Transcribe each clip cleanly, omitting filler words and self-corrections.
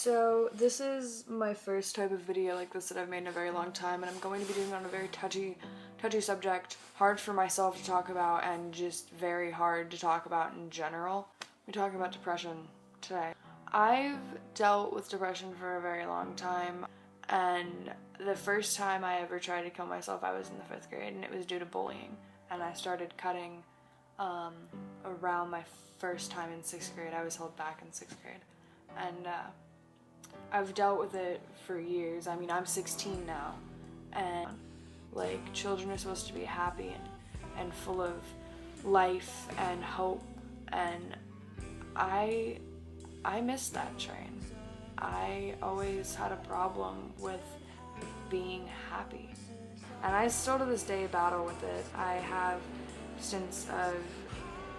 So this is my first type of video like this that I've made in a very long time, and I'm going to be doing it on a very touchy subject, hard for myself to talk about and just very hard to talk about in general. We're talking about depression today. I've dealt with depression for a very long time, and the first time I ever tried to kill myself, I was in the 5th grade, and it was due to bullying. And I started cutting around my first time in 6th grade. I was held back in 6th grade. And I've dealt with it for years. I mean, I'm 16 now, and like, children are supposed to be happy and full of life and hope, and I missed that train. I always had a problem with being happy, and I still to this day battle with it. I have instances of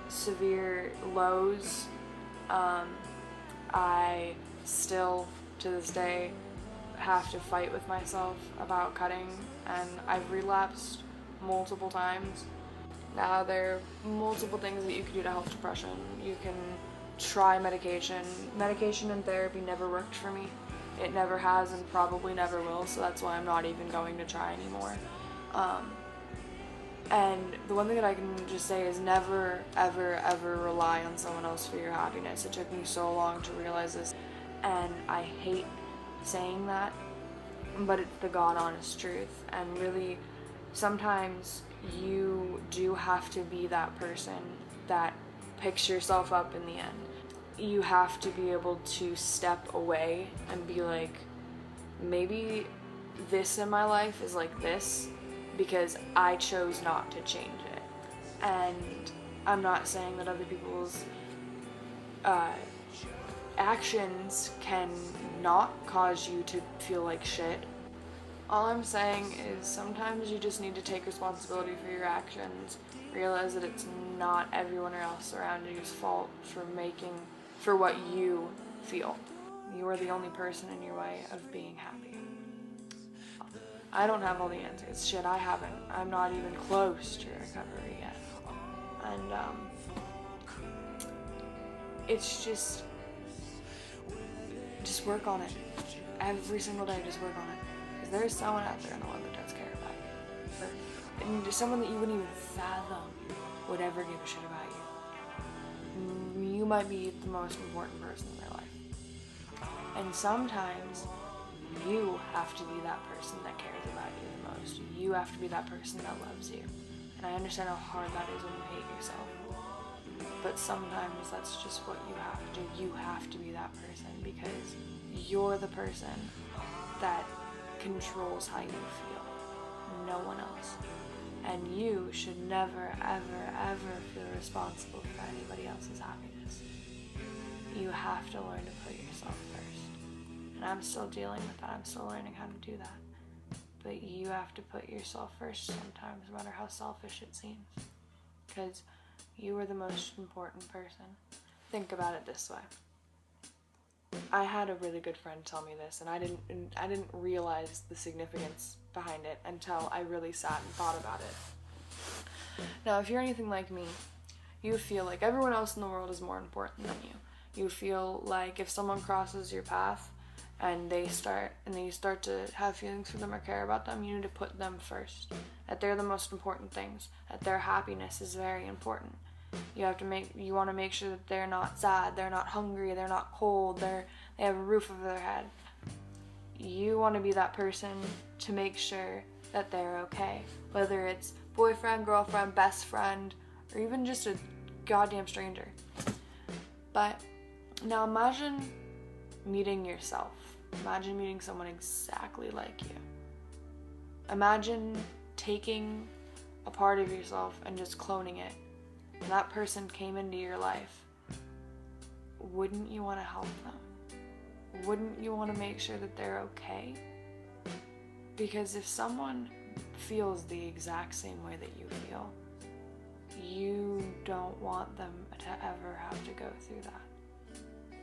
severe lows. I still to this day have to fight with myself about cutting, and I've relapsed multiple times. Now there are multiple things that you can do to help depression. You can try medication. Medication and therapy never worked for me. It never has and probably never will, so that's why I'm not even going to try anymore. And the one thing that I can just say is never, ever, ever rely on someone else for your happiness. It took me so long to realize this, and I hate saying that, but it's the God honest truth. And really, sometimes you do have to be that person that picks yourself up in the end. You have to be able to step away and be like, maybe this in my life is like this because I chose not to change it. And I'm not saying that other people's actions can not cause you to feel like shit. All I'm saying is sometimes you just need to take responsibility for your actions, realize that it's not everyone else around you's fault for what you feel. You are the only person in your way of being happy. I don't have all the answers. Shit, I haven't. I'm not even close to recovery yet. And it's just work on it. Every single day, just work on it. Because there is someone out there in the world that does care about you. And just someone that you wouldn't even fathom would ever give a shit about you. You might be the most important person in their life. And sometimes you have to be that person that cares about you the most. You have to be that person that loves you. And I understand how hard that is when you hate yourself. But sometimes that's just what you have to do. You have to be that person because you're the person that controls how you feel. No one else. And you should never, ever, ever feel responsible for anybody else's happiness. You have to learn to put yourself first. And I'm still dealing with that. I'm still learning how to do that. But you have to put yourself first sometimes, no matter how selfish it seems. Because you are the most important person. Think about it this way. I had a really good friend tell me this, and I didn't realize the significance behind it until I really sat and thought about it. Now, if you're anything like me, you feel like everyone else in the world is more important than you. You feel like if someone crosses your path and you start to have feelings for them or care about them, you need to put them first. That they're the most important things. That their happiness is very important. You want to make sure that they're not sad, they're not hungry, they're not cold, they have a roof over their head. You want to be that person to make sure that they're okay. Whether it's boyfriend, girlfriend, best friend, or even just a goddamn stranger. But now imagine meeting yourself. Imagine meeting someone exactly like you. Imagine taking a part of yourself and just cloning it. And that person came into your life. Wouldn't you want to help them? Wouldn't you want to make sure that they're okay? Because if someone feels the exact same way that you feel, you don't want them to ever have to go through that.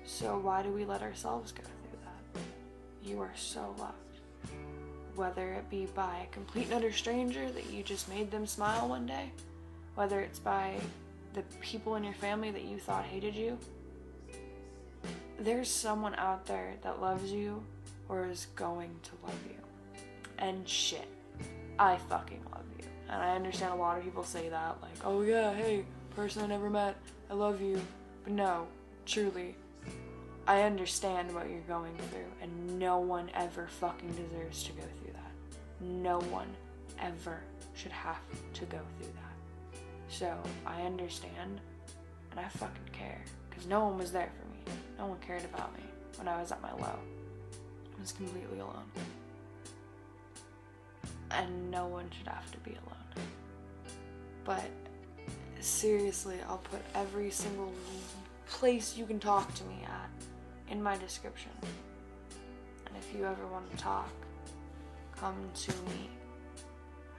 So why do we let ourselves go through that? You are so loved. Whether it be by a complete and utter stranger that you just made them smile one day, whether it's by the people in your family that you thought hated you, there's someone out there that loves you or is going to love you. And shit, I fucking love you. And I understand a lot of people say that, like, oh yeah, hey, person I never met, I love you. But no, truly, I understand what you're going through, and no one ever fucking deserves to go through that. No one ever should have to go through that. So, I understand, and I fucking care, because no one was there for me. No one cared about me when I was at my low. I was completely alone. And no one should have to be alone. But seriously, I'll put every single place you can talk to me at in my description. And if you ever want to talk, come to me.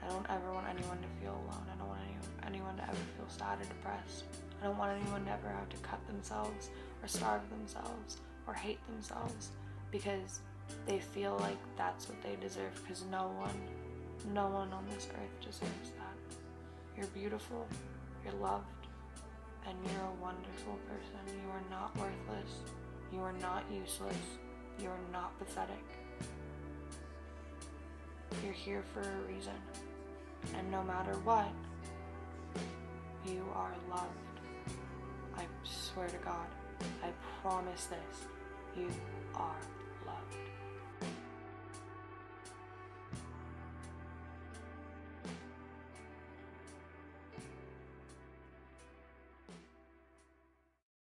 I don't ever want anyone to feel alone. I don't want anyone to ever feel sad or depressed. I don't want anyone to ever have to cut themselves or starve themselves or hate themselves because they feel like that's what they deserve, because no one on this earth deserves that. You're beautiful, you're loved, and you're a wonderful person. You are not worthless, you are not useless, you are not pathetic. You're here for a reason, and no matter what, you are loved. I swear to God, I promise this, you are